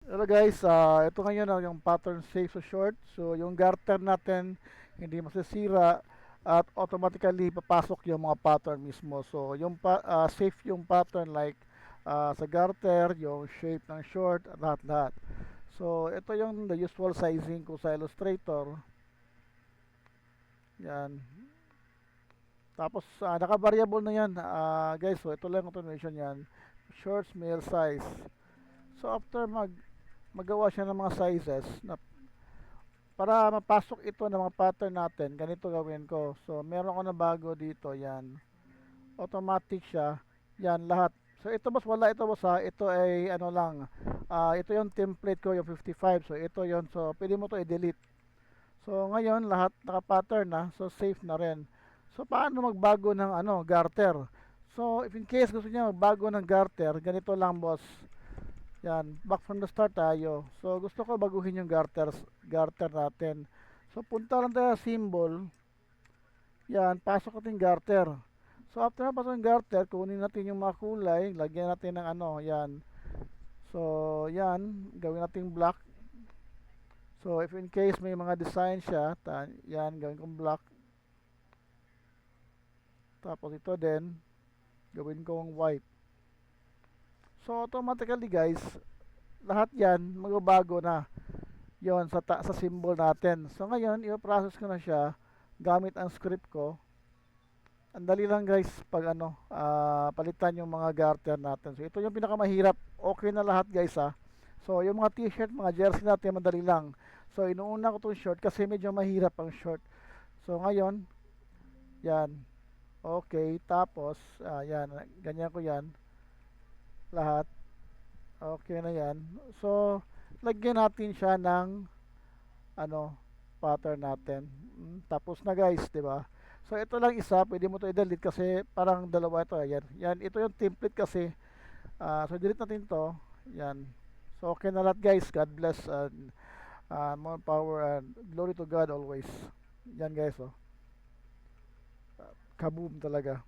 Hello guys, ito ngayon yung pattern safe sa short. So yung garter natin hindi masisira at automatically papasok yung mga pattern mismo. So yung safe yung pattern like sa garter, yung shape ng short, at lahat-lahat. So ito yung the usual sizing ko sa Illustrator. Yan. Tapos naka-variable na yan. Guys, so ito lang ang automation yan. Shorts, male size. So after magawa siya ng mga sizes na para mapasok ito ng mga pattern natin, ganito gawin ko. So, meron ko na bago dito, yan. Automatic siya. Yan, lahat. So, ito boss, wala ito boss ha. Ito ay ano lang. Ito yung template ko, yung 55. So, ito yon. So, pwede mo to i-delete. So, ngayon, lahat naka-pattern na. So, safe na rin. So, paano magbago ng ano, garter? So, if in case gusto niya magbago ng garter, ganito lang boss. Yan, back from the start tayo. So, gusto ko baguhin yung garter natin. So, punta lang tayo sa symbol. Yan, pasok natin garter. So, after na pasok yung garter, kunin natin yung mga kulay. Lagyan natin ng ano, yan. So, yan, gawin natin black. So, if in case may mga design siya, yan, gawin kong black. Tapos ito din, gawin kong white. So, automatically guys, lahat yan, magbabago na. Yon sa symbol natin. So ngayon, i-process ko na siya gamit ang script ko. Ang dali lang guys pag ano, palitan yung mga garter natin. So ito yung pinakamahirap. Okay na lahat guys ha. So yung mga t-shirt, mga jersey natin madali lang. So inuuna ko tong short kasi medyo mahirap ang short. So ngayon, yan. Okay, tapos yan, ganyan ko yan lahat. Okay na yan. So lagyan natin siya ng ano pattern natin. Tapos na guys, 'di ba? So ito lang isa, pwede mo to i-delete kasi parang dalawa ito. Ayan. Yan, ito yung template kasi. So delete natin to. Yan. So okay na lahat guys. God bless and more power and glory to God always. Yan guys, oh. Kaboom talaga.